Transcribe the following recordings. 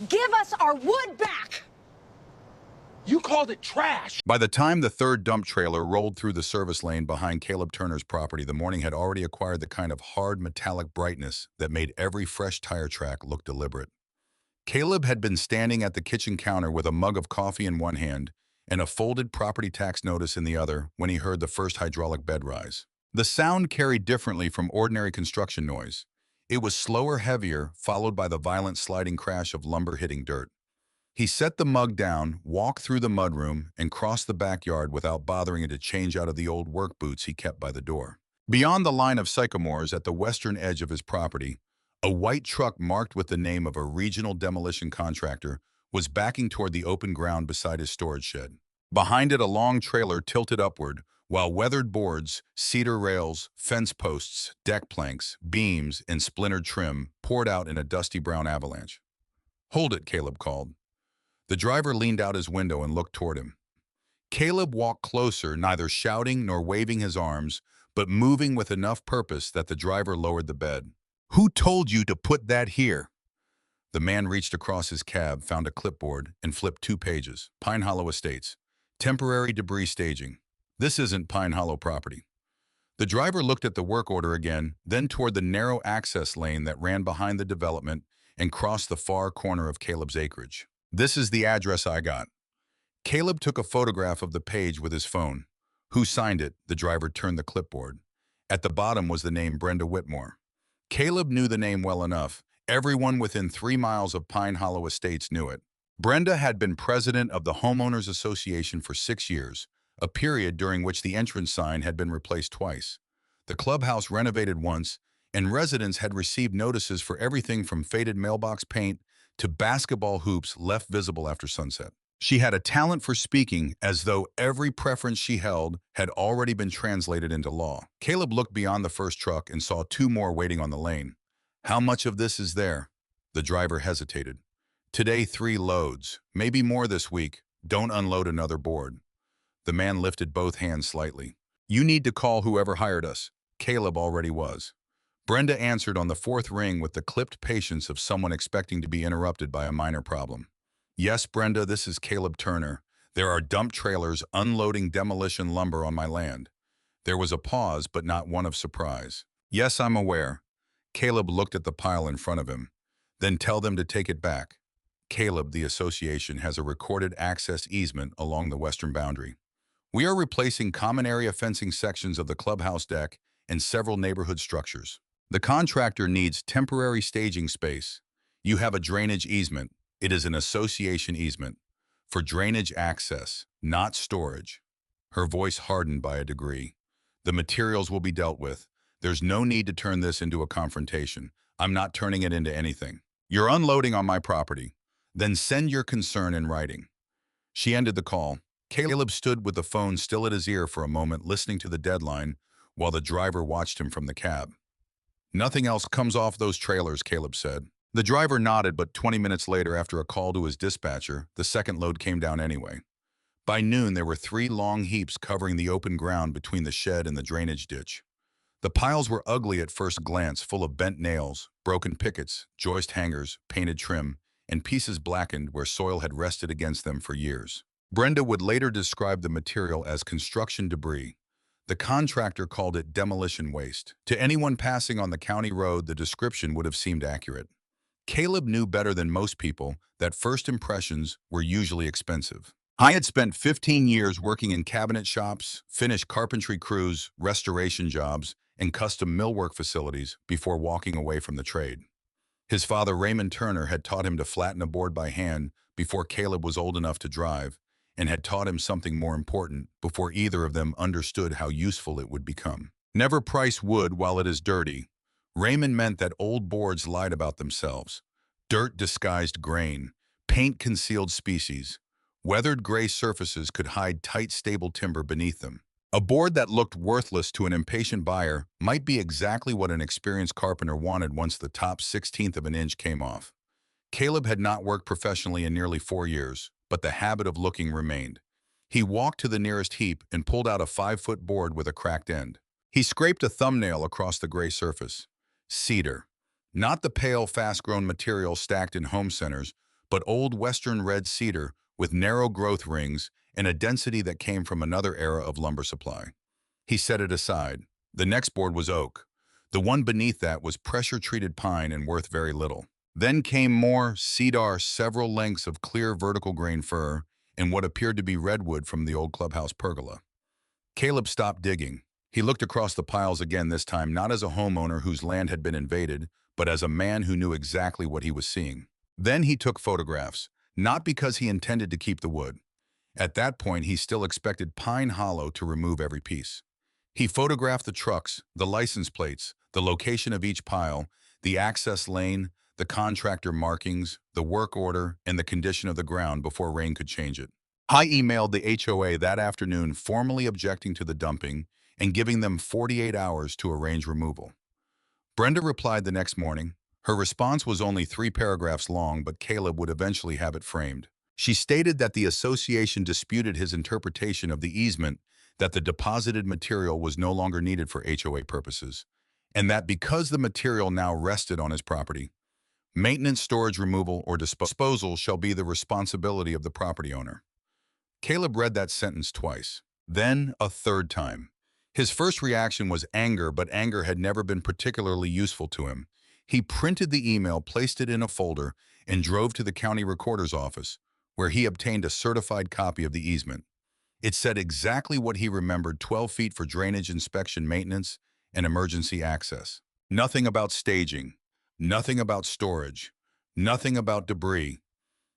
Give us our wood back! You called it trash! By the time the third dump trailer rolled through the service lane behind Caleb Turner's property, the morning had already acquired the kind of hard metallic brightness that made every fresh tire track look deliberate. Caleb had been standing at the kitchen counter with a mug of coffee in one hand and a folded property tax notice in the other when he heard the first hydraulic bed rise. The sound carried differently from ordinary construction noise. It was slower, heavier, followed by the violent sliding crash of lumber hitting dirt. He set the mug down, walked through the mudroom, and crossed the backyard without bothering to change out of the old work boots he kept by the door. Beyond the line of sycamores at the western edge of his property, a white truck marked with the name of a regional demolition contractor was backing toward the open ground beside his storage shed. Behind it, a long trailer tilted upward, while weathered boards, cedar rails, fence posts, deck planks, beams, and splintered trim poured out in a dusty brown avalanche. "Hold it," Caleb called. The driver leaned out his window and looked toward him. Caleb walked closer, neither shouting nor waving his arms, but moving with enough purpose that the driver lowered the bed. "Who told you to put that here?" The man reached across his cab, found a clipboard, and flipped 2 pages. Pine Hollow Estates. Temporary debris staging. This isn't Pine Hollow property. The driver looked at the work order again, then toward the narrow access lane that ran behind the development and crossed the far corner of Caleb's acreage. "This is the address I got." Caleb took a photograph of the page with his phone. "Who signed it?" The driver turned the clipboard. At the bottom was the name Brenda Whitmore. Caleb knew the name well enough. Everyone within 3 miles of Pine Hollow Estates knew it. Brenda had been president of the Homeowners Association for 6 years, a period during which the entrance sign had been replaced twice. The clubhouse renovated once, and residents had received notices for everything from faded mailbox paint to basketball hoops left visible after sunset. She had a talent for speaking, as though every preference she held had already been translated into law. Caleb looked beyond the first truck and saw 2 more waiting on the lane. "How much of this is there?" The driver hesitated. "Today, 3 loads, maybe more this week. Don't unload another board." The man lifted both hands slightly. "You need to call whoever hired us." Caleb already was. Brenda answered on the 4th ring with the clipped patience of someone expecting to be interrupted by a minor problem. "Yes, Brenda, this is Caleb Turner. There are dump trailers unloading demolition lumber on my land." There was a pause, but not one of surprise. "Yes, I'm aware." Caleb looked at the pile in front of him. "Then tell them to take it back." Caleb, the association, has a recorded access easement along the western boundary. "We are replacing common area fencing sections of the clubhouse deck and several neighborhood structures. The contractor needs temporary staging space. You have a drainage easement. It is an association easement for drainage access, not storage." Her voice hardened by a degree. "The materials will be dealt with. There's no need to turn this into a confrontation. I'm not turning it into anything. You're unloading on my property. Then send your concern in writing." She ended the call. Caleb stood with the phone still at his ear for a moment, listening to the deadline, while the driver watched him from the cab. "Nothing else comes off those trailers," Caleb said. The driver nodded, but 20 minutes later, after a call to his dispatcher, the second load came down anyway. By noon, there were 3 long heaps covering the open ground between the shed and the drainage ditch. The piles were ugly at first glance, full of bent nails, broken pickets, joist hangers, painted trim, and pieces blackened where soil had rested against them for years. Brenda would later describe the material as construction debris. The contractor called it demolition waste. To anyone passing on the county road, the description would have seemed accurate. Caleb knew better than most people that first impressions were usually expensive. I had spent 15 years working in cabinet shops, finished carpentry crews, restoration jobs, and custom millwork facilities before walking away from the trade. His father, Raymond Turner, had taught him to flatten a board by hand before Caleb was old enough to drive, and had taught him something more important before either of them understood how useful it would become. Never price wood while it is dirty. Raymond meant that old boards lied about themselves. Dirt disguised grain, paint concealed species. Weathered gray surfaces could hide tight, stable timber beneath them. A board that looked worthless to an impatient buyer might be exactly what an experienced carpenter wanted once the top 1/16 of an inch came off. Caleb had not worked professionally in nearly 4 years, but the habit of looking remained. He walked to the nearest heap and pulled out a 5-foot board with a cracked end. He scraped a thumbnail across the gray surface. Cedar. Not the pale, fast-grown material stacked in home centers, but old western red cedar with narrow growth rings and a density that came from another era of lumber supply. He set it aside. The next board was oak. The one beneath that was pressure-treated pine and worth very little. Then came more cedar, several lengths of clear vertical grain fir, and what appeared to be redwood from the old clubhouse pergola. Caleb stopped digging. He looked across the piles again, this time not as a homeowner whose land had been invaded, but as a man who knew exactly what he was seeing. Then he took photographs, not because he intended to keep the wood. At that point, he still expected Pine Hollow to remove every piece. He photographed the trucks, the license plates, the location of each pile, the access lane, the contractor markings, the work order, and the condition of the ground before rain could change it. I emailed the HOA that afternoon formally objecting to the dumping and giving them 48 hours to arrange removal. Brenda replied the next morning. Her response was only 3 paragraphs long, but Caleb would eventually have it framed. She stated that the association disputed his interpretation of the easement, that the deposited material was no longer needed for HOA purposes, and that because the material now rested on his property, maintenance, storage, removal, or disposal shall be the responsibility of the property owner. Caleb read that sentence twice, then a third time. His first reaction was anger, but anger had never been particularly useful to him. He printed the email, placed it in a folder, and drove to the county recorder's office, where he obtained a certified copy of the easement. It said exactly what he remembered: 12 feet for drainage inspection, maintenance, and emergency access. Nothing about staging, nothing about storage, nothing about debris.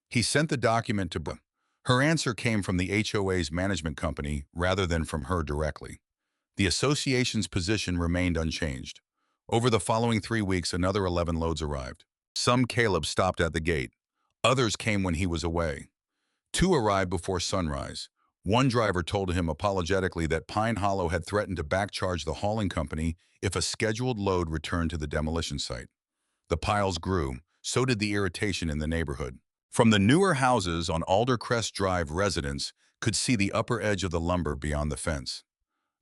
He sent the document to Brenda. Her answer came from the HOA's management company rather than from her directly. The association's position remained unchanged. Over the following 3 weeks, another 11 loads arrived. Some Caleb stopped at the gate. Others came when he was away. 2 arrived before sunrise. One driver told him apologetically that Pine Hollow had threatened to backcharge the hauling company if a scheduled load returned to the demolition site. The piles grew, so did the irritation in the neighborhood. From the newer houses on Aldercrest Drive, residents could see the upper edge of the lumber beyond the fence.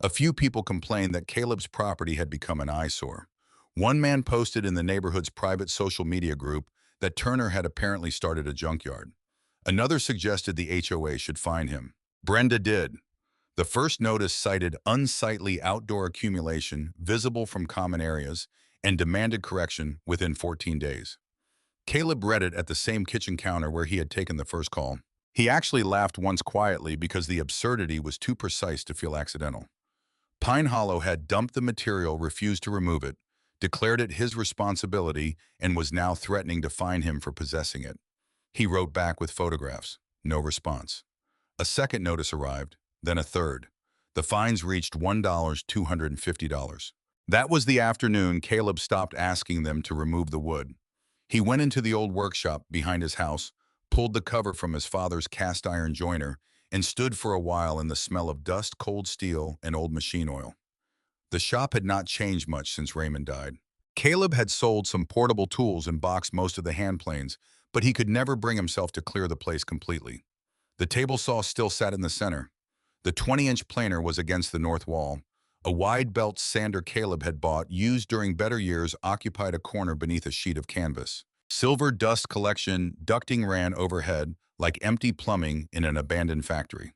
A few people complained that Caleb's property had become an eyesore. One man posted in the neighborhood's private social media group that Turner had apparently started a junkyard. Another suggested the HOA should fine him. Brenda did. The first notice cited unsightly outdoor accumulation visible from common areas and demanded correction within 14 days. Caleb read it at the same kitchen counter where he had taken the first call. He actually laughed once quietly because the absurdity was too precise to feel accidental. Pine Hollow had dumped the material, refused to remove it, declared it his responsibility, and was now threatening to fine him for possessing it. He wrote back with photographs. No response. A second notice arrived, then a third. The fines reached $1,250. That was the afternoon Caleb stopped asking them to remove the wood. He went into the old workshop behind his house, pulled the cover from his father's cast iron joiner, and stood for a while in the smell of dust, cold steel, and old machine oil. The shop had not changed much since Raymond died. Caleb had sold some portable tools and boxed most of the hand planes, but he could never bring himself to clear the place completely. The table saw still sat in the center. The 20-inch planer was against the north wall. A wide belt sander Caleb had bought, used during better years, occupied a corner beneath a sheet of canvas. Silver dust collection ducting ran overhead like empty plumbing in an abandoned factory.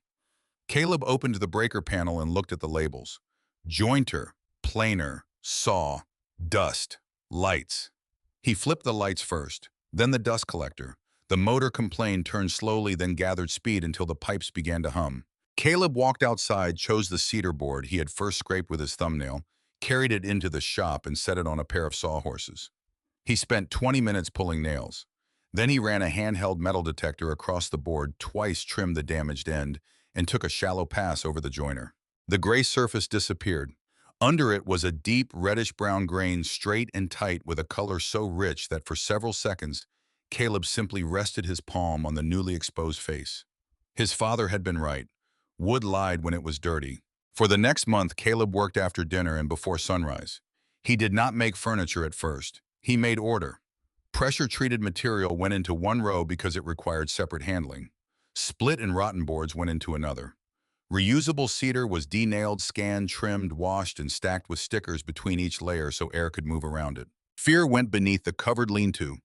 Caleb opened the breaker panel and looked at the labels. Jointer, planer, saw, dust, lights. He flipped the lights first, then the dust collector. The motor complained, turned slowly, then gathered speed until the pipes began to hum. Caleb walked outside, chose the cedar board he had first scraped with his thumbnail, carried it into the shop, and set it on a pair of sawhorses. He spent 20 minutes pulling nails. Then he ran a handheld metal detector across the board, twice trimmed the damaged end, and took a shallow pass over the joiner. The gray surface disappeared. Under it was a deep reddish-brown grain, straight and tight, with a color so rich that for several seconds, Caleb simply rested his palm on the newly exposed face. His father had been right. Wood lied when it was dirty. For the next month, Caleb worked after dinner and before sunrise. He did not make furniture at first. He made order. Pressure-treated material went into one row because it required separate handling. Split and rotten boards went into another. Reusable cedar was denailed, scanned, trimmed, washed, and stacked with stickers between each layer so air could move around it. Fear went beneath the covered lean-to.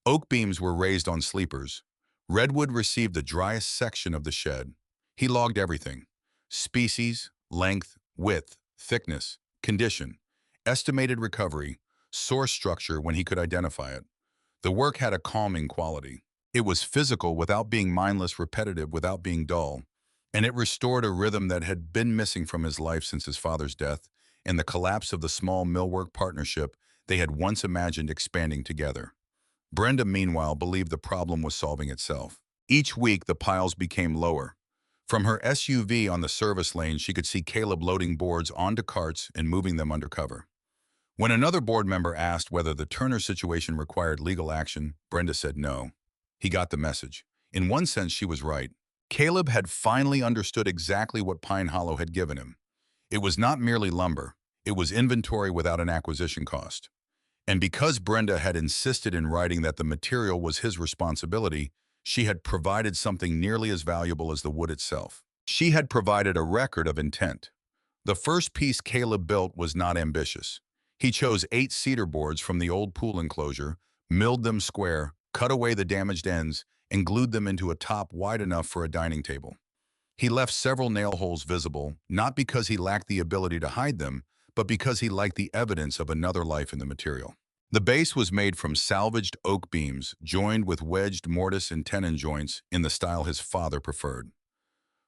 Oak beams were raised on sleepers. Redwood received the driest section of the shed. He logged everything: species, length, width, thickness, condition, estimated recovery, source structure when he could identify it. The work had a calming quality. It was physical without being mindless, repetitive without being dull, and it restored a rhythm that had been missing from his life since his father's death and the collapse of the small millwork partnership they had once imagined expanding together. Brenda, meanwhile, believed the problem was solving itself. Each week, the piles became lower. From her SUV on the service lane, she could see Caleb loading boards onto carts and moving them undercover. When another board member asked whether the Turner situation required legal action, Brenda said no. He got the message. In one sense, she was right. Caleb had finally understood exactly what Pine Hollow had given him. It was not merely lumber. It was inventory without an acquisition cost. And because Brenda had insisted in writing that the material was his responsibility, she had provided something nearly as valuable as the wood itself. She had provided a record of intent. The first piece Caleb built was not ambitious. He chose 8 cedar boards from the old pool enclosure, milled them square, cut away the damaged ends, and glued them into a top wide enough for a dining table. He left several nail holes visible, not because he lacked the ability to hide them, but because he liked the evidence of another life in the material. The base was made from salvaged oak beams, joined with wedged mortise and tenon joints in the style his father preferred.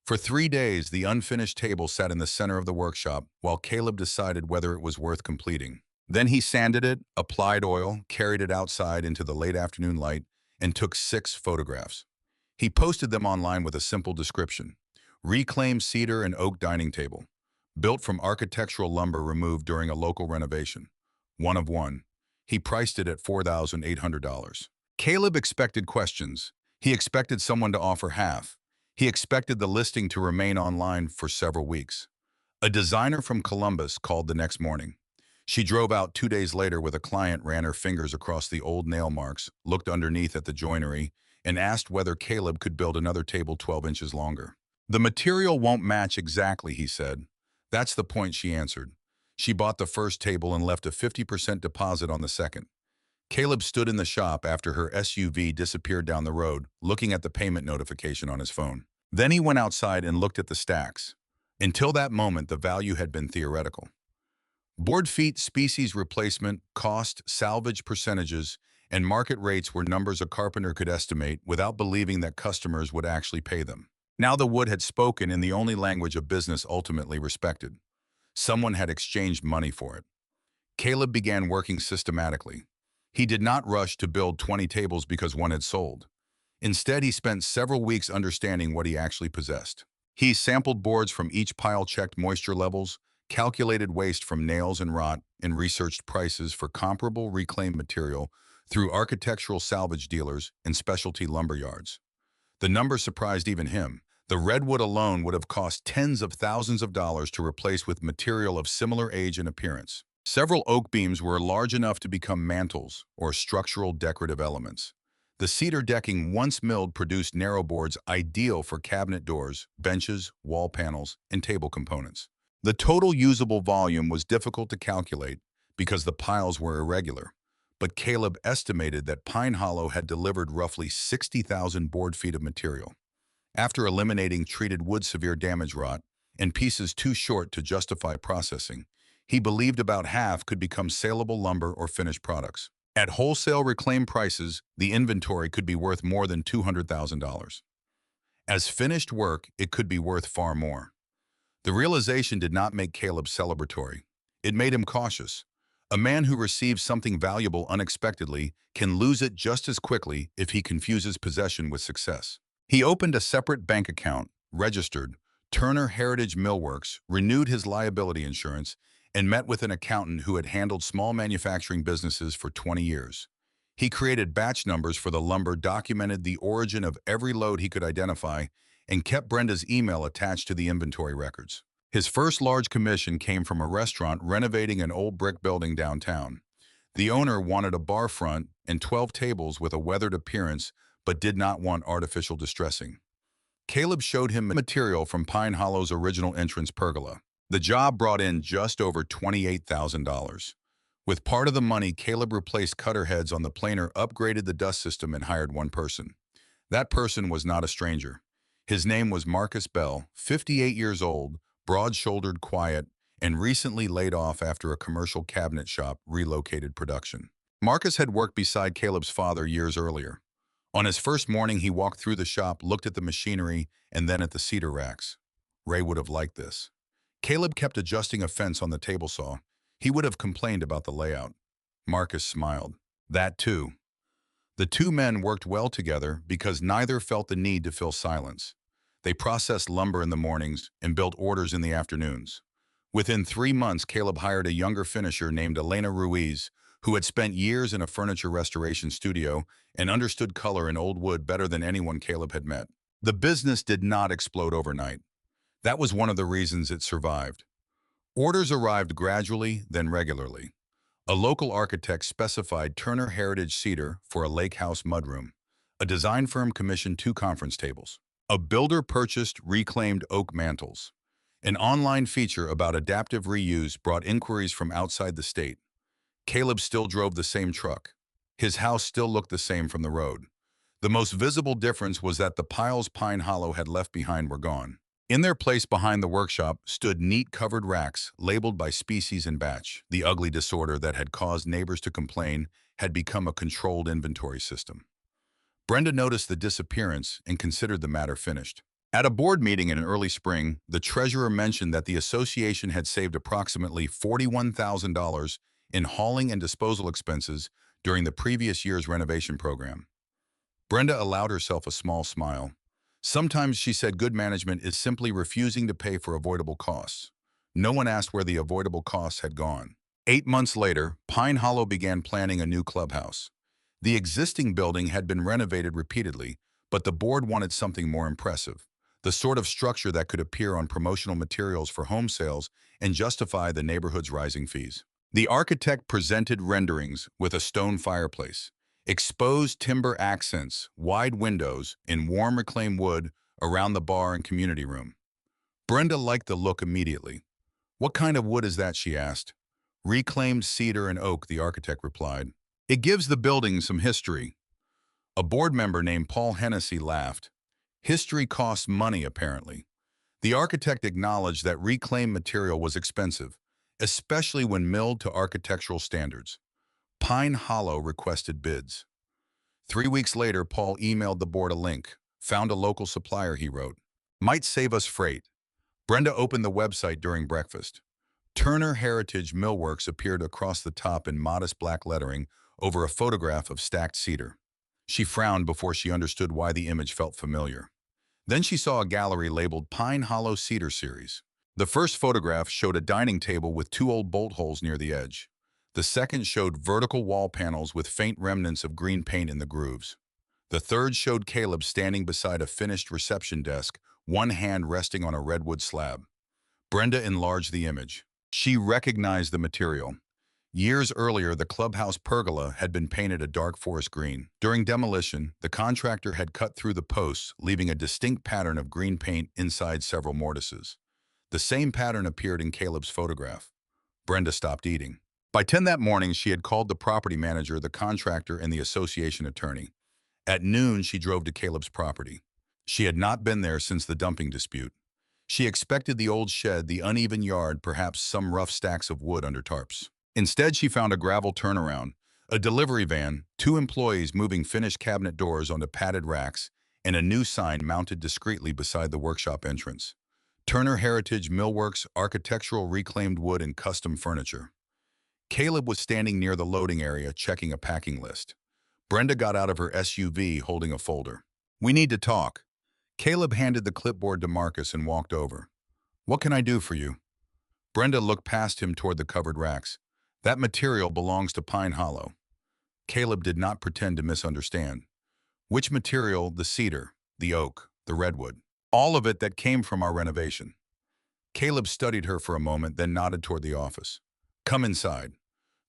For 3 days, the unfinished table sat in the center of the workshop while Caleb decided whether it was worth completing. Then he sanded it, applied oil, carried it outside into the late afternoon light, and took 6 photographs. He posted them online with a simple description: reclaimed cedar and oak dining table, built from architectural lumber removed during a local renovation. One of one. He priced it at $4,800. Caleb expected questions. He expected someone to offer half. He expected the listing to remain online for several weeks. A designer from Columbus called the next morning. She drove out 2 days later with a client, ran her fingers across the old nail marks, looked underneath at the joinery, and asked whether Caleb could build another table 12 inches longer. "The material won't match exactly," he said. "That's the point," she answered. She bought the first table and left a 50% deposit on the second. Caleb stood in the shop after her SUV disappeared down the road, looking at the payment notification on his phone. Then he went outside and looked at the stacks. Until that moment, the value had been theoretical. Board feet, species replacement, cost, salvage percentages, and market rates were numbers a carpenter could estimate without believing that customers would actually pay them. Now the wood had spoken in the only language a business ultimately respected. Someone had exchanged money for it. Caleb began working systematically. He did not rush to build 20 tables because one had sold. Instead, he spent several weeks understanding what he actually possessed. He sampled boards from each pile, checked moisture levels, calculated waste from nails and rot, and researched prices for comparable reclaimed material through architectural salvage dealers and specialty lumber yards. The number surprised even him. The redwood alone would have cost tens of thousands of dollars to replace with material of similar age and appearance. Several oak beams were large enough to become mantels or structural decorative elements. The cedar decking once milled produced narrow boards ideal for cabinet doors, benches, wall panels, and table components. The total usable volume was difficult to calculate because the piles were irregular, but Caleb estimated that Pine Hollow had delivered roughly 60,000 board feet of material. After eliminating treated wood severe damage rot and pieces too short to justify processing, he believed about half could become saleable lumber or finished products. At wholesale reclaimed prices, the inventory could be worth more than $200,000. As finished work, it could be worth far more. The realization did not make Caleb celebratory. It made him cautious. A man who receives something valuable unexpectedly can lose it just as quickly if he confuses possession with success. He opened a separate bank account, registered Turner Heritage Millworks, renewed his liability insurance, and met with an accountant who had handled small manufacturing businesses for 20 years. He created batch numbers for the lumber, documented the origin of every load he could identify, and kept Brenda's email attached to the inventory records. His first large commission came from a restaurant renovating an old brick building downtown. The owner wanted a bar front and 12 tables with a weathered appearance, but did not want artificial distressing. Caleb showed him material from Pine Hollow's original entrance pergola. The job brought in just over $28,000. With part of the money, Caleb replaced cutter heads on the planer, upgraded the dust system, and hired one person. That person was not a stranger. His name was Marcus Bell, 58 years old, broad-shouldered, quiet, and recently laid off after a commercial cabinet shop relocated production. Marcus had worked beside Caleb's father years earlier. On his first morning, he walked through the shop, looked at the machinery, and then at the cedar racks. Ray would have liked this. Caleb kept adjusting a fence on the table saw. He would have complained about the layout. Marcus smiled. That too. The two men worked well together because neither felt the need to fill silence. They processed lumber in the mornings and built orders in the afternoons. Within 3 months, Caleb hired a younger finisher named Elena Ruiz, who had spent years in a furniture restoration studio and understood color in old wood better than anyone Caleb had met. The business did not explode overnight. That was one of the reasons it survived. Orders arrived gradually, then regularly. A local architect specified Turner Heritage cedar for a lake house mudroom. A design firm commissioned 2 conference tables. A builder purchased reclaimed oak mantels. An online feature about adaptive reuse brought inquiries from outside the state. Caleb still drove the same truck. His house still looked the same from the road. The most visible difference was that the piles Pine Hollow had left behind were gone. In their place behind the workshop stood neat covered racks labeled by species and batch. The ugly disorder that had caused neighbors to complain had become a controlled inventory system. Brenda noticed the disappearance and considered the matter finished. At a board meeting in early spring, the treasurer mentioned that the association had saved approximately $41,000 in hauling and disposal expenses during the previous year's renovation program. Brenda allowed herself a small smile. Sometimes, she said, good management is simply refusing to pay for avoidable costs. No one asked where the avoidable costs had gone. 8 months later, Pine Hollow began planning a new clubhouse. The existing building had been renovated repeatedly, but the board wanted something more impressive, the sort of structure that could appear on promotional materials for home sales and justify the neighborhood's rising fees. The architect presented renderings with a stone fireplace, exposed timber accents, wide windows, in warm reclaimed wood around the bar and community room. Brenda liked the look immediately. "What kind of wood is that?" she asked. "Reclaimed cedar and oak," the architect replied. "It gives the building some history." A board member named Paul Hennessy laughed. History costs money, apparently. The architect acknowledged that reclaimed material was expensive, especially when milled to architectural standards. Pine Hollow requested bids. 3 weeks later, Paul emailed the board a link. "Found a local supplier," he wrote. "Might save us freight." Brenda opened the website during breakfast. Turner Heritage Millworks appeared across the top in modest black lettering over a photograph of stacked cedar. She frowned before she understood why the image felt familiar. Then she saw a gallery labeled Pine Hollow Cedar Series. The first photograph showed a dining table with 2 old bolt holes near the edge. The second showed vertical wall panels with faint remnants of green paint in the grooves. The third showed Caleb standing beside a finished reception desk, one hand resting on a redwood slab. Brenda enlarged the image. She recognized the material. Years earlier, the clubhouse pergola had been painted a dark forest green. During demolition, the contractor had cut through the posts, leaving a distinct pattern of green paint inside several mortises. The same pattern appeared in Caleb's photograph. Brenda stopped eating. By 10 that morning, she had called the property manager, the contractor, and the association attorney. At noon, she drove to Caleb's property. She had not been there since the dumping dispute. She expected the old shed, the uneven yard, perhaps some rough stacks of wood under tarps. Instead, she found a gravel turnaround, a delivery van, 2 employees moving finished cabinet doors onto padded racks, and a new sign mounted discreetly beside the workshop entrance. Turner Heritage Millworks, architectural reclaimed wood and custom furniture. Caleb was standing near the loading area checking a packing list. Brenda got out of her SUV holding a folder. "We need to talk." Caleb handed the clipboard to Marcus and walked over. "What can I do for you?" Brenda looked past him toward the covered racks. "That material belongs to Pine Hollow." Caleb did not pretend to misunderstand. "Which material?" "The cedar, the oak, the redwood. All of it that came from our renovation." Caleb studied her for a moment, then nodded toward the office. "Come inside."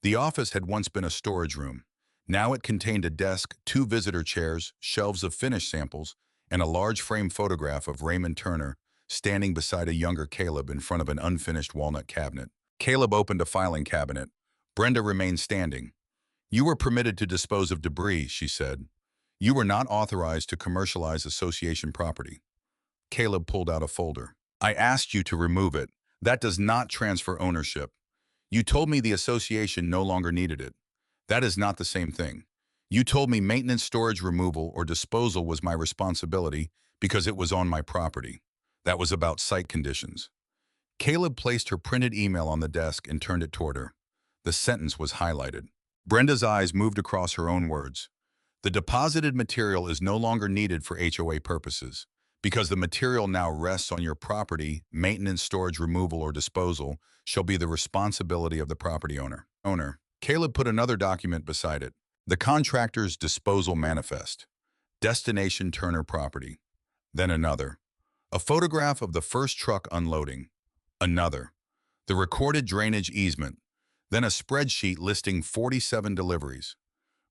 The office had once been a storage room. Now it contained a desk, 2 visitor chairs, shelves of finished samples, and a large frame photograph of Raymond Turner standing beside a younger Caleb in front of an unfinished walnut cabinet. Caleb opened a filing cabinet. Brenda remained standing. "You were permitted to dispose of debris," she said. You were not authorized to commercialize association property. Caleb pulled out a folder. I asked you to remove it. That does not transfer ownership. You told me the association no longer needed it. That is not the same thing. You told me maintenance, storage, removal, or disposal was my responsibility because it was on my property. That was about site conditions. Caleb placed her printed email on the desk and turned it toward her. The sentence was highlighted. Brenda's eyes moved across her own words. The deposited material is no longer needed for HOA purposes. Because the material now rests on your property, maintenance, storage, removal, or disposal shall be the responsibility of the property owner. Caleb put another document beside it. The contractor's disposal manifest. Destination Turner property. Then another. A photograph of the first truck unloading. Another. The recorded drainage easement. Then a spreadsheet listing 47 deliveries.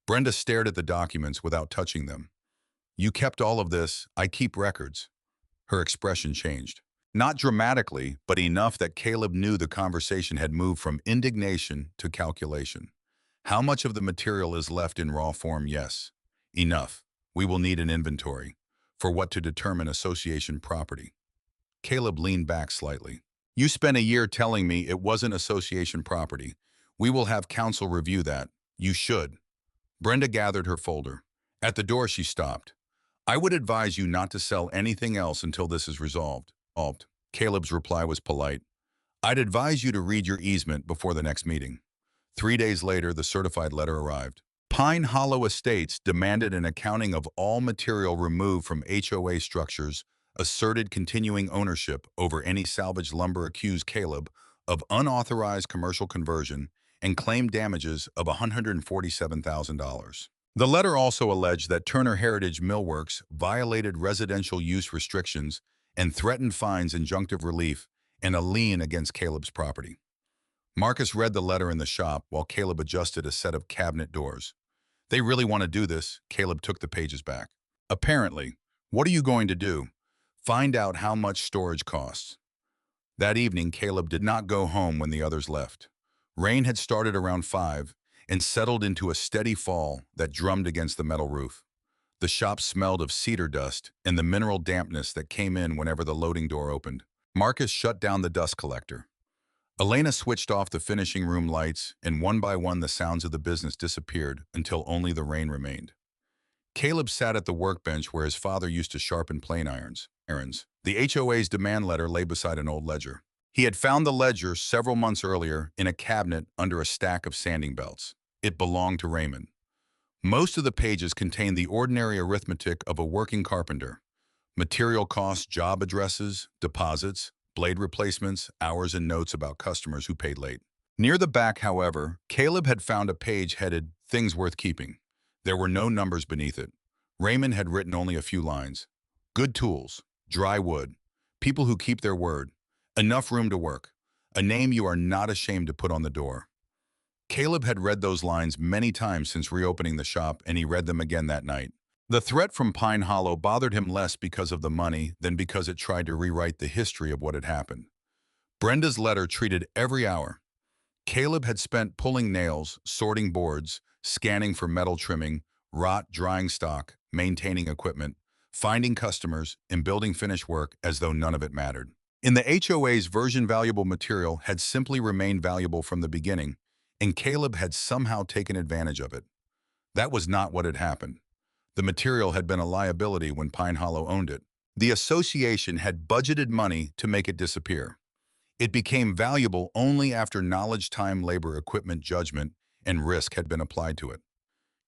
Brenda stared at the documents without touching them. You kept all of this. I keep records. Her expression changed. Not dramatically, but enough that Caleb knew the conversation had moved from indignation to calculation. How much of the material is left in raw form? Yes. Enough. We will need an inventory. For what to determine association property? Caleb leaned back slightly. You spent a year telling me it wasn't association property. We will have counsel review that. You should. Brenda gathered her folder. At the door, she stopped. I would advise you not to sell anything else until this is resolved. Caleb's reply was polite. I'd advise you to read your easement before the next meeting. 3 days later, the certified letter arrived. Pine Hollow Estates demanded an accounting of all material removed from HOA structures, asserted continuing ownership over any salvaged lumber, accused Caleb of unauthorized commercial conversion, and claimed damages of $147,000. The letter also alleged that Turner Heritage Millworks violated residential use restrictions and threatened fines, injunctive relief, and a lien against Caleb's property. Marcus read the letter in the shop while Caleb adjusted a set of cabinet doors. They really want to do this. Caleb took the pages back. Apparently. What are you going to do? Find out how much storage costs. That evening, Caleb did not go home when the others left. Rain had started around 5 and settled into a steady fall that drummed against the metal roof. The shop smelled of cedar dust and the mineral dampness that came in whenever the loading door opened. Marcus shut down the dust collector. Elena switched off the finishing room lights, and one by one the sounds of the business disappeared until only the rain remained. Caleb sat at the workbench where his father used to sharpen plane irons. The HOA's demand letter lay beside an old ledger. He had found the ledger several months earlier in a cabinet under a stack of sanding belts. It belonged to Raymond. Most of the pages contained the ordinary arithmetic of a working carpenter. Material costs, job addresses, deposits, blade replacements, hours, and notes about customers who paid late. Near the back, however, Caleb had found a page headed Things Worth Keeping. There were no numbers beneath it. Raymond had written only a few lines. Good tools, dry wood, people who keep their word, enough room to work, a name you are not ashamed to put on the door. Caleb had read those lines many times since reopening the shop, and he read them again that night. The threat from Pine Hollow bothered him less because of the money than because it tried to rewrite the history of what had happened. Brenda's letter treated every hour. Caleb had spent pulling nails, sorting boards, scanning for metal trimming, rot, drying stock, maintaining equipment, finding customers, and building finish work as though none of it mattered. In the HOA's version, valuable material had simply remained valuable from the beginning, and Caleb had somehow taken advantage of it. That was not what had happened. The material had been a liability when Pine Hollow owned it. The association had budgeted money to make it disappear. It became valuable only after knowledge, time, labor, equipment, judgment, and risk had been applied to it.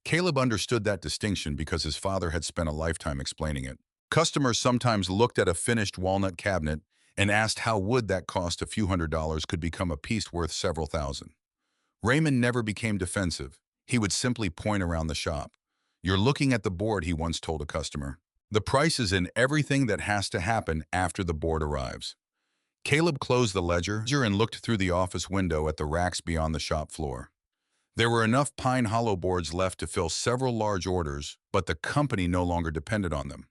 Caleb understood that distinction because his father had spent a lifetime explaining it. Customers sometimes looked at a finished walnut cabinet and asked how wood that cost a few $100s could become a piece worth several thousand. Raymond never became defensive. He would simply point around the shop. You're looking at the board, he once told a customer. The price is in everything that has to happen after the board arrives. Caleb closed the ledger and looked through the office window at the racks beyond the shop floor. There were enough Pine Hollow boards left to fill several large orders, but the company no longer depended on them.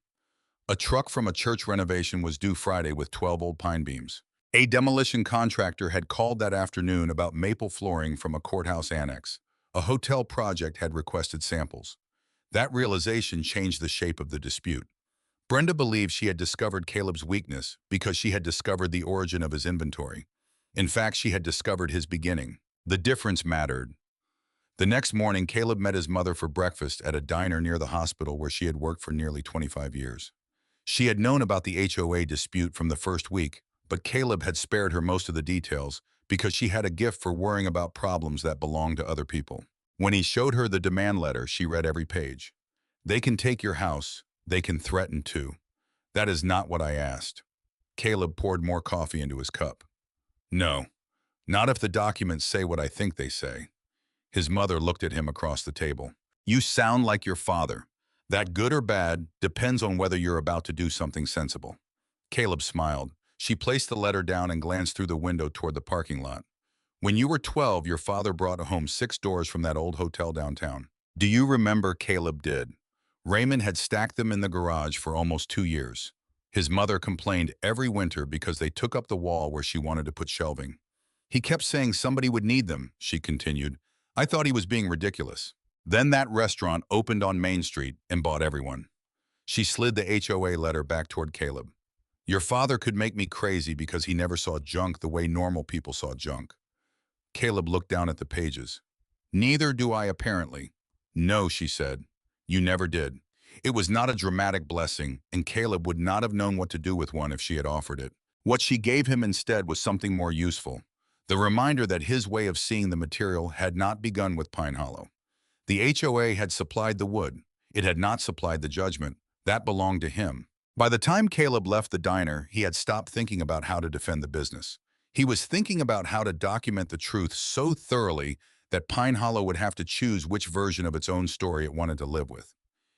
A truck from a church renovation was due Friday with 12 old pine beams. A demolition contractor had called that afternoon about maple flooring from a courthouse annex. A hotel project had requested samples. That realization changed the shape of the dispute. Brenda believed she had discovered Caleb's weakness because she had discovered the origin of his inventory. In fact, she had discovered his beginning. The difference mattered. The next morning, Caleb met his mother for breakfast at a diner near the hospital where she had worked for nearly 25 years. She had known about the HOA dispute from the first week, but Caleb had spared her most of the details because she had a gift for worrying about problems that belonged to other people. When he showed her the demand letter, she read every page. They can take your house. They can threaten too. That is not what I asked. Caleb poured more coffee into his cup. No, not if the documents say what I think they say. His mother looked at him across the table. You sound like your father. That good or bad depends on whether you're about to do something sensible. Caleb smiled. She placed the letter down and glanced through the window toward the parking lot. When you were 12, your father brought home 6 doors from that old hotel downtown. Do you remember? Caleb did. Raymond had stacked them in the garage for almost 2 years. His mother complained every winter because they took up the wall where she wanted to put shelving. He kept saying somebody would need them, she continued. I thought he was being ridiculous. Then that restaurant opened on Main Street and bought everyone. She slid the HOA letter back toward Caleb. Your father could make me crazy because he never saw junk the way normal people saw junk. Caleb looked down at the pages. Neither do I, apparently. No, she said. You never did. It was not a dramatic blessing, and Caleb would not have known what to do with one if she had offered it. What she gave him instead was something more useful. The reminder that his way of seeing the material had not begun with Pine Hollow. The HOA had supplied the wood. It had not supplied the judgment. That belonged to him. By the time Caleb left the diner, he had stopped thinking about how to defend the business. He was thinking about how to document the truth so thoroughly that Pine Hollow would have to choose which version of its own story it wanted to live with.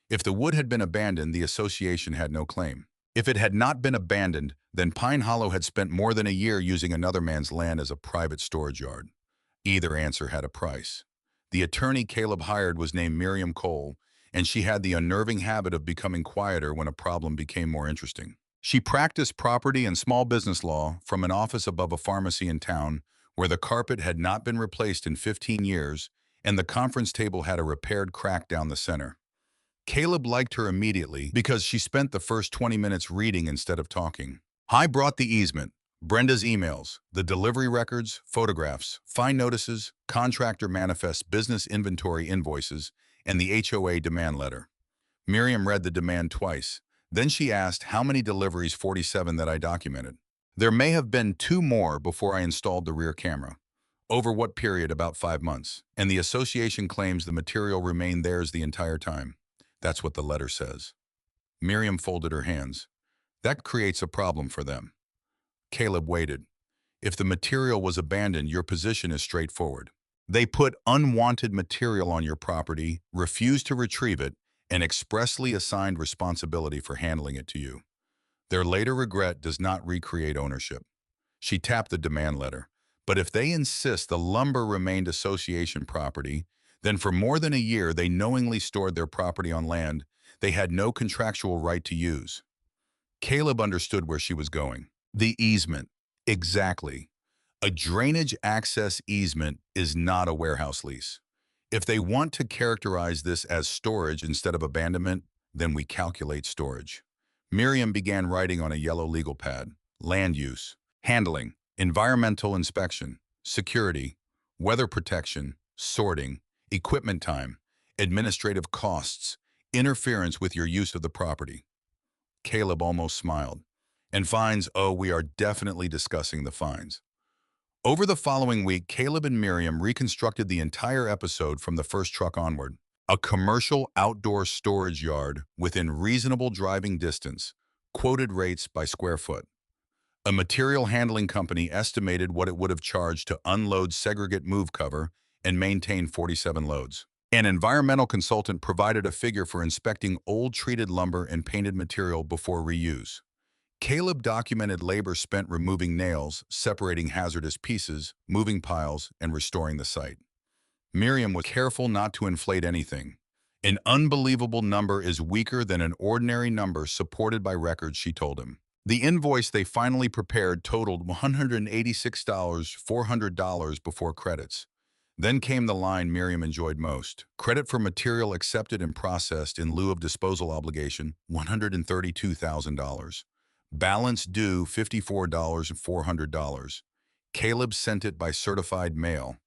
If the wood had been abandoned, the association had no claim. If it had not been abandoned, then Pine Hollow had spent more than a year using another man's land as a private storage yard. Either answer had a price. The attorney Caleb hired was named Miriam Cole, and she had the unnerving habit of becoming quieter when a problem became more interesting. She practiced property and small business law from an office above a pharmacy in town where the carpet had not been replaced in 15 years and the conference table had a repaired crack down the center. Caleb liked her immediately because she spent the first 20 minutes reading instead of talking. I brought the easement, Brenda's emails, the delivery records, photographs, fine notices, contractor manifests, business inventory invoices, and the HOA demand letter. Miriam read the demand twice. Then she asked how many deliveries, 47, that I documented. There may have been 2 more before I installed the rear camera. Over what period? About 5 months. And the association claims the material remained theirs the entire time. That's what the letter says. Miriam folded her hands. That creates a problem for them. Caleb waited. If the material was abandoned, your position is straightforward. They put unwanted material on your property, refused to retrieve it, and expressly assigned responsibility for handling it to you. Their later regret does not recreate ownership. She tapped the demand letter. But if they insist the lumber remained association property, then for more than a year they knowingly stored their property on land they had no contractual right to use. Caleb understood where she was going. The easement. Exactly. A drainage access easement is not a warehouse lease. If they want to characterize this as storage instead of abandonment, then we calculate storage. Miriam began writing on a yellow legal pad. Land use, handling, environmental inspection, security, weather protection, sorting, equipment time, administrative costs, interference with your use of the property. Caleb almost smiled. And fines, oh, we are definitely discussing the fines. Over the following week, Caleb and Miriam reconstructed the entire episode from the first truck onward. A commercial outdoor storage yard within reasonable driving distance, quoted rates by square foot. A material handling company estimated what it would have charged to unload segregate move cover and maintain 47 loads. An environmental consultant provided a figure for inspecting old treated lumber and painted material before reuse. Caleb documented labor spent removing nails, separating hazardous pieces, moving piles, and restoring the site. Miriam was careful not to inflate anything. An unbelievable number is weaker than an ordinary number supported by records, she told him. The invoice they finally prepared totaled $186,400 before credits. Then came the line Miriam enjoyed most. Credit for material accepted and processed in lieu of disposal obligation, $132,000. Balance due, $54,400. Caleb sent it by certified mail.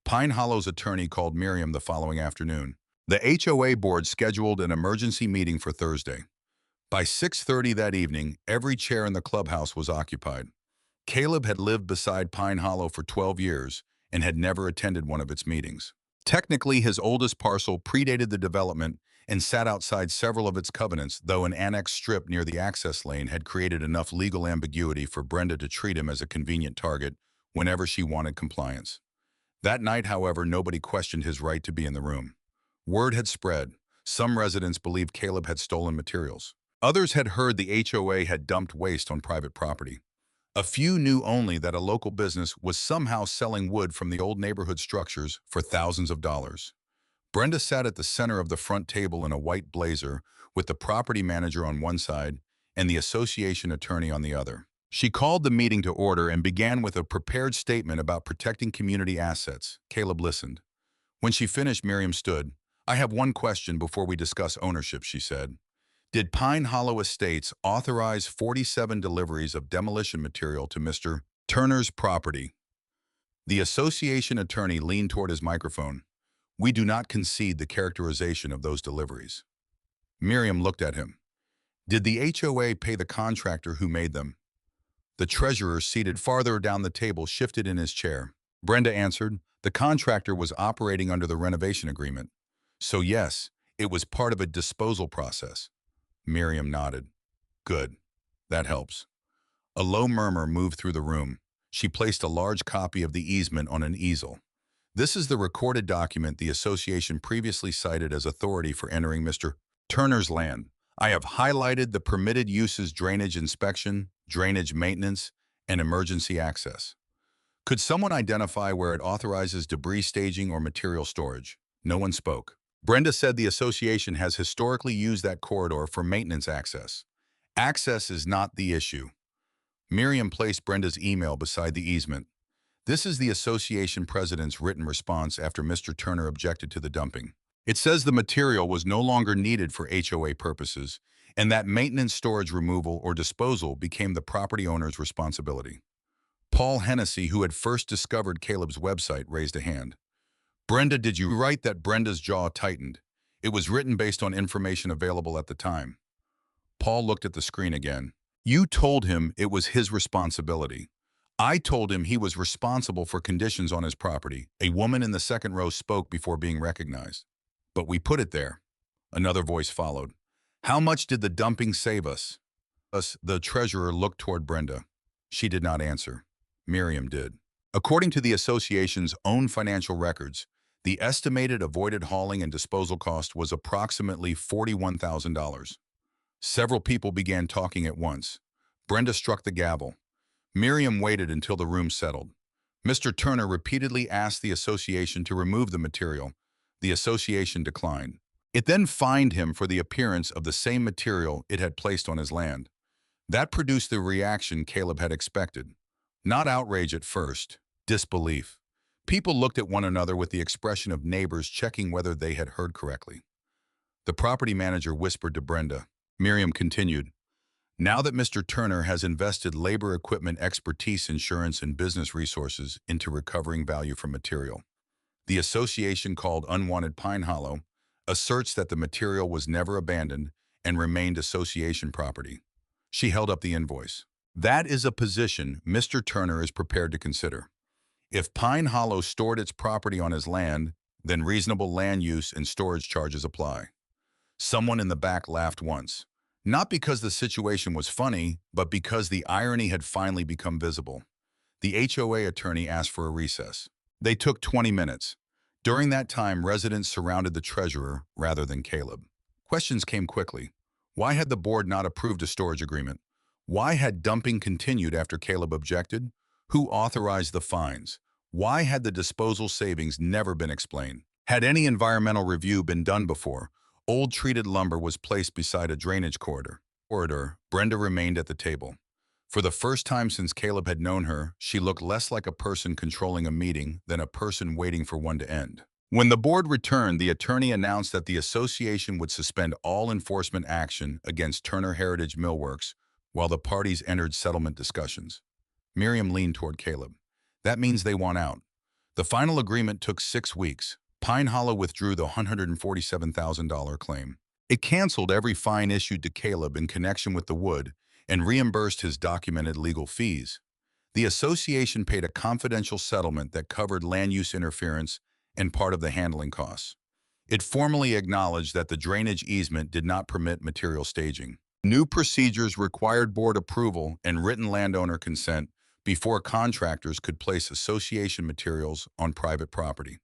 Pine Hollow's attorney called Miriam the following afternoon. The HOA board scheduled an emergency meeting for Thursday. By 6:30 that evening, every chair in the clubhouse was occupied. Caleb had lived beside Pine Hollow for 12 years and had never attended one of its meetings. Technically, his oldest parcel predated the development and sat outside several of its covenants, though an annex strip near the access lane had created enough legal ambiguity for Brenda to treat him as a convenient target whenever she wanted compliance. That night, however, nobody questioned his right to be in the room. Word had spread. Some residents believed Caleb had stolen materials. Others had heard the HOA had dumped waste on private property. A few knew only that a local business was somehow selling wood from the old neighborhood structures for thousands of dollars. Brenda sat at the center of the front table in a white blazer with the property manager on one side and the association attorney on the other. She called the meeting to order and began with a prepared statement about protecting community assets. Caleb listened. When she finished, Miriam stood. "I have one question before we discuss ownership," she said. "Did Pine Hollow Estates authorize 47 deliveries of demolition material to Mr. Turner's property?" The association attorney leaned toward his microphone. "We do not concede the characterization of those deliveries." Miriam looked at him. "Did the HOA pay the contractor who made them?" The treasurer, seated farther down the table, shifted in his chair. Brenda answered, "The contractor was operating under the renovation agreement. So yes, it was part of a disposal process." Miriam nodded. "Good. That helps." A low murmur moved through the room. She placed a large copy of the easement on an easel. "This is the recorded document the association previously cited as authority for entering Mr. Turner's land. I have highlighted the permitted uses: drainage inspection, drainage maintenance, and emergency access. Could someone identify where it authorizes debris staging or material storage?" No one spoke. Brenda said the association has historically used that corridor for maintenance access. Access is not the issue. Miriam placed Brenda's email beside the easement. "This is the association president's written response after Mr. Turner objected to the dumping. It says the material was no longer needed for HOA purposes, and that maintenance, storage, removal, or disposal became the property owner's responsibility." Paul Hennessy, who had first discovered Caleb's website, raised a hand. "Brenda, did you write that?" Brenda's jaw tightened. "It was written based on information available at the time." Paul looked at the screen again. "You told him it was his responsibility. I told him he was responsible for conditions on his property." A woman in the second row spoke before being recognized. "But we put it there." Another voice followed. "How much did the dumping save us?" The treasurer looked toward Brenda. She did not answer. Miriam did. According to the association's own financial records, the estimated avoided hauling and disposal cost was approximately $41,000. Several people began talking at once. Brenda struck the gavel. Miriam waited until the room settled. Mr. Turner repeatedly asked the association to remove the material. The association declined. It then fined him for the appearance of the same material it had placed on his land. That produced the reaction Caleb had expected. Not outrage at first, disbelief. People looked at one another with the expression of neighbors checking whether they had heard correctly. The property manager whispered to Brenda. Miriam continued, "Now that Mr. Turner has invested labor, equipment, expertise, insurance, and business resources into recovering value from material, the association, called Unwanted Pine Hollow, asserts that the material was never abandoned and remained association property." She held up the invoice. "That is a position Mr. Turner is prepared to consider. If Pine Hollow stored its property on his land, then reasonable land use and storage charges apply." Someone in the back laughed once. Not because the situation was funny, but because the irony had finally become visible. The HOA attorney asked for a recess. They took 20 minutes. During that time, residents surrounded the treasurer rather than Caleb. Questions came quickly. Why had the board not approved a storage agreement? Why had dumping continued after Caleb objected? Who authorized the fines? Why had the disposal savings never been explained? Had any environmental review been done before? Old treated lumber was placed beside a drainage corridor. Brenda remained at the table. For the first time since Caleb had known her, she looked less like a person controlling a meeting than a person waiting for one to end. When the board returned, the attorney announced that the association would suspend all enforcement action against Turner Heritage Millworks while the parties entered settlement discussions. Miriam leaned toward Caleb. That means they want out. The final agreement took 6 weeks. Pine Hollow withdrew the $147,000 claim. It canceled every fine issued to Caleb in connection with the wood and reimbursed his documented legal fees. The association paid a confidential settlement that covered land use interference and part of the handling costs. It formally acknowledged that the drainage easement did not permit material staging. New procedures required board approval and written landowner consent before contractors could place association materials on private property.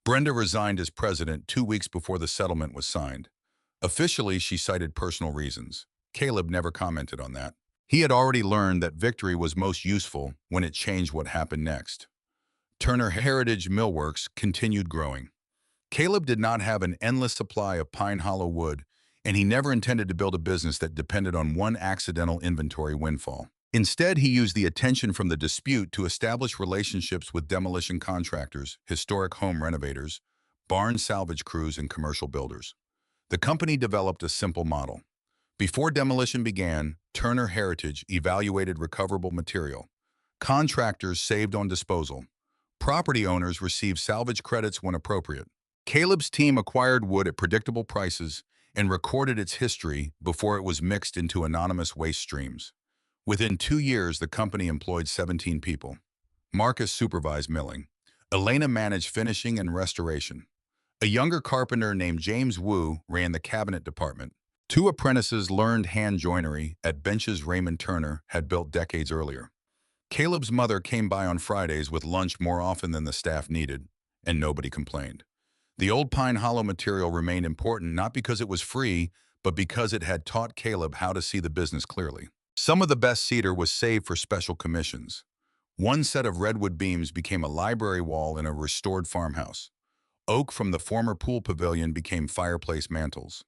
Brenda resigned as president 2 weeks before the settlement was signed. Officially, she cited personal reasons. Caleb never commented on that. He had already learned that victory was most useful when it changed what happened next. Turner Heritage Millworks continued growing. Caleb did not have an endless supply of Pine Hollow wood, and he never intended to build a business that depended on one accidental inventory windfall. Instead, he used the attention from the dispute to establish relationships with demolition contractors, historic home renovators, barn salvage crews, and commercial builders. The company developed a simple model. Before demolition began, Turner Heritage evaluated recoverable material. Contractors saved on disposal. Property owners received salvage credits when appropriate. Caleb's team acquired wood at predictable prices and recorded its history before it was mixed into anonymous waste streams. Within 2 years, the company employed 17 people. Marcus supervised milling. Elena managed finishing and restoration. A younger carpenter named James Wu ran the cabinet department. 2 apprentices learned hand joinery at benches Raymond Turner had built decades earlier. Caleb's mother came by on Fridays with lunch more often than the staff needed, and nobody complained. The old Pine Hollow material remained important not because it was free, but because it had taught Caleb how to see the business clearly. Some of the best cedar was saved for special commissions. One set of redwood beams became a library wall in a restored farmhouse. Oak from the former pool pavilion became fireplace mantels.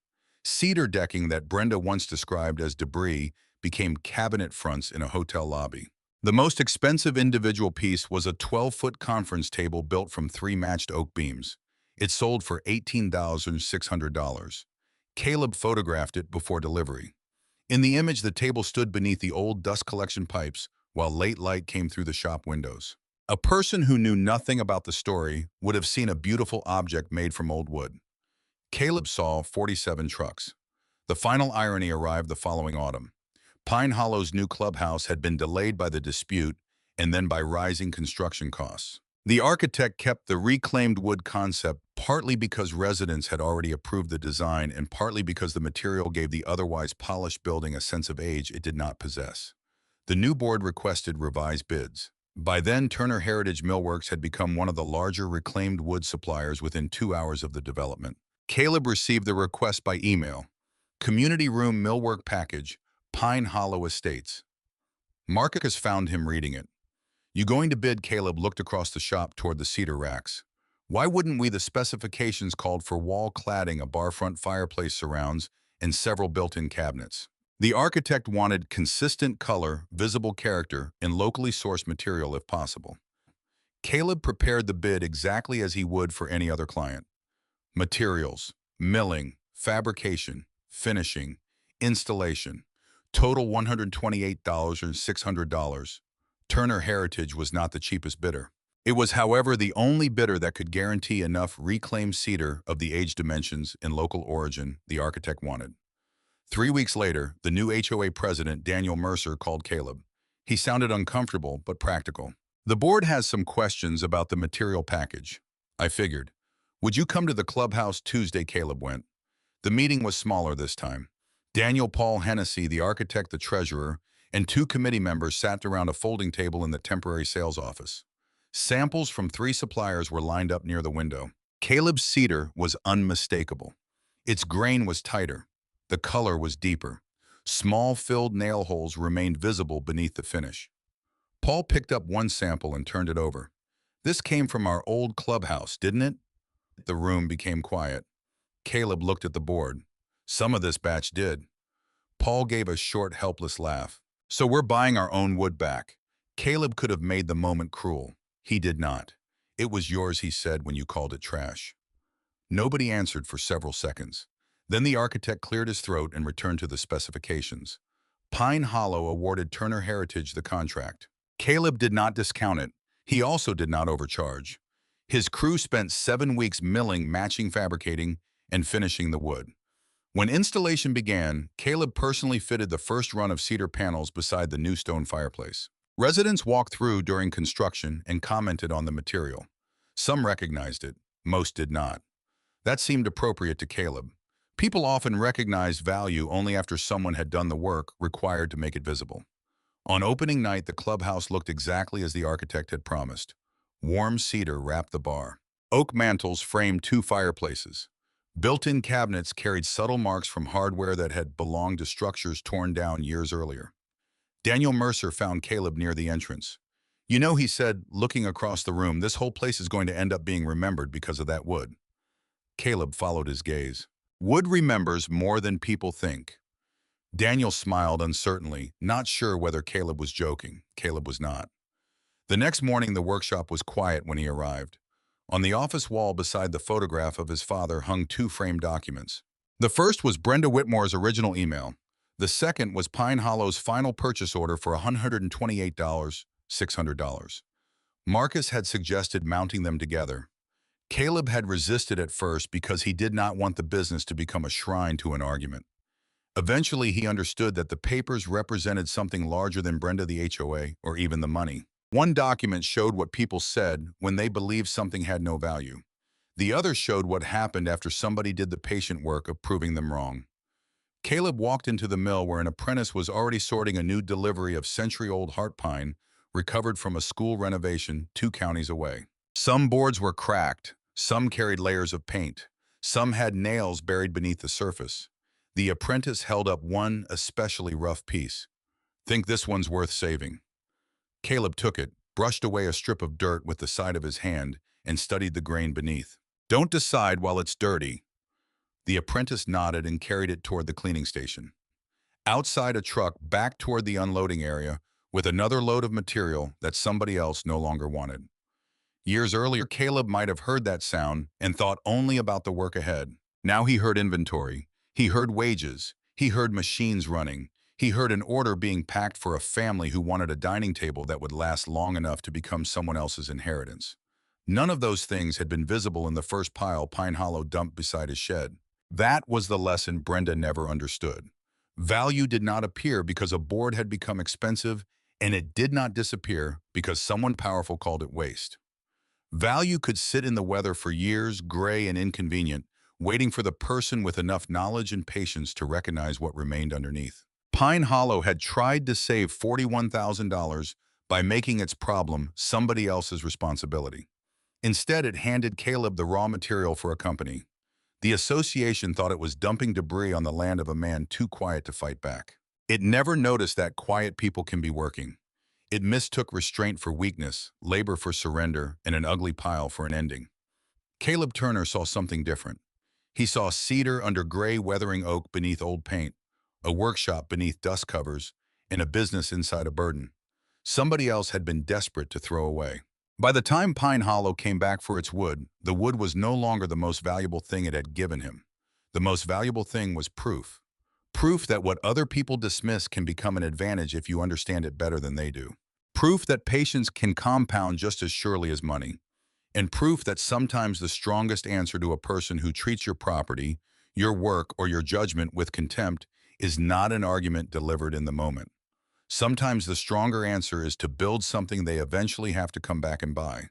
Cedar decking that Brenda once described as debris became cabinet fronts in a hotel lobby. The most expensive individual piece was a 12-foot conference table built from 3 matched oak beams. It sold for $18,600. Caleb photographed it before delivery. In the image, the table stood beneath the old dust collection pipes while late light came through the shop windows. A person who knew nothing about the story would have seen a beautiful object made from old wood. Caleb saw 47 trucks. The final irony arrived the following autumn. Pine Hollow's new clubhouse had been delayed by the dispute and then by rising construction costs. The architect kept the reclaimed wood concept partly because residents had already approved the design and partly because the material gave the otherwise polished building a sense of age it did not possess. The new board requested revised bids. By then, Turner Heritage Millworks had become one of the larger reclaimed wood suppliers within 2 hours of the development. Caleb received the request by email. Community Room Millwork Package, Pine Hollow Estates. Marcus found him reading it. You going to bid? Caleb looked across the shop toward the cedar racks. Why wouldn't we? The specifications called for wall cladding, a bar front fireplace surrounds, and several built-in cabinets. The architect wanted consistent color, visible character, and locally sourced material if possible. Caleb prepared the bid exactly as he would for any other client. Materials, milling, fabrication, finishing, installation. Total $128,600. Turner Heritage was not the cheapest bidder. It was, however, the only bidder that could guarantee enough reclaimed cedar of the age dimensions and local origin the architect wanted. 3 weeks later, the new HOA president, Daniel Mercer, called Caleb. He sounded uncomfortable but practical. The board has some questions about the material package. I figured. Would you come to the clubhouse Tuesday? Caleb went. The meeting was smaller this time. Daniel Paul Hennessy, the architect, the treasurer, and 2 committee members sat around a folding table in the temporary sales office. Samples from 3 suppliers were lined up near the window. Caleb's cedar was unmistakable. Its grain was tighter. The color was deeper. Small filled nail holes remained visible beneath the finish. Paul picked up one sample and turned it over. This came from our old clubhouse, didn't it? The room became quiet. Caleb looked at the board. Some of this batch did. Paul gave a short, helpless laugh. So we're buying our own wood back. Caleb could have made the moment cruel. He did not. It was yours, he said when you called it trash. Nobody answered for several seconds. Then the architect cleared his throat and returned to the specifications. Pine Hollow awarded Turner Heritage the contract. Caleb did not discount it. He also did not overcharge. His crew spent 7 weeks milling, matching, fabricating, and finishing the wood. When installation began, Caleb personally fitted the first run of cedar panels beside the new stone fireplace. Residents walked through during construction and commented on the material. Some recognized it, most did not. That seemed appropriate to Caleb. People often recognized value only after someone had done the work required to make it visible. On opening night, the clubhouse looked exactly as the architect had promised. Warm cedar wrapped the bar. Oak mantels framed 2 fireplaces. Built-in cabinets carried subtle marks from hardware that had belonged to structures torn down years earlier. Daniel Mercer found Caleb near the entrance. "You know," he said, looking across the room, "this whole place is going to end up being remembered because of that wood." Caleb followed his gaze. Wood remembers more than people think. Daniel smiled uncertainly, not sure whether Caleb was joking. Caleb was not. The next morning, the workshop was quiet when he arrived. On the office wall beside the photograph of his father hung 2 framed documents. The first was Brenda Whitmore's original email. The second was Pine Hollow's final purchase order for $128, $600. Marcus had suggested mounting them together. Caleb had resisted at first because he did not want the business to become a shrine to an argument. Eventually, he understood that the papers represented something larger than Brenda, the HOA, or even the money. One document showed what people said when they believed something had no value. The other showed what happened after somebody did the patient work of proving them wrong. Caleb walked into the mill where an apprentice was already sorting a new delivery of century-old heart pine recovered from a school renovation 2 counties away. Some boards were cracked, some carried layers of paint, some had nails buried beneath the surface. The apprentice held up one especially rough piece. "Think this one's worth saving." Caleb took it, brushed away a strip of dirt with the side of his hand, and studied the grain beneath. "Don't decide while it's dirty." The apprentice nodded and carried it toward the cleaning station. Outside, a truck backed toward the unloading area with another load of material that somebody else no longer wanted. Years earlier, Caleb might have heard that sound and thought only about the work ahead. Now he heard inventory. He heard wages. He heard machines running. He heard an order being packed for a family who wanted a dining table that would last long enough to become someone else's inheritance. None of those things had been visible in the first pile Pine Hollow dumped beside his shed. That was the lesson Brenda never understood. Value did not appear because a board had become expensive, and it did not disappear because someone powerful called it waste. Value could sit in the weather for years, gray and inconvenient, waiting for the person with enough knowledge and patience to recognize what remained underneath. Pine Hollow had tried to save $41,000 by making its problem somebody else's responsibility. Instead, it handed Caleb the raw material for a company. The association thought it was dumping debris on the land of a man too quiet to fight back. It never noticed that quiet people can be working. It mistook restraint for weakness, labor for surrender, and an ugly pile for an ending. Caleb Turner saw something different. He saw cedar under gray weathering oak beneath old paint, a workshop beneath dust covers, and a business inside a burden. Somebody else had been desperate to throw away. By the time Pine Hollow came back for its wood, the wood was no longer the most valuable thing it had given him. The most valuable thing was proof. Proof that what other people dismiss can become an advantage if you understand it better than they do. Proof that patience can compound just as surely as money. And proof that sometimes the strongest answer to a person who treats your property, your work, or your judgment with contempt is not an argument delivered in the moment. Sometimes the stronger answer is to build something they eventually have to come back and buy.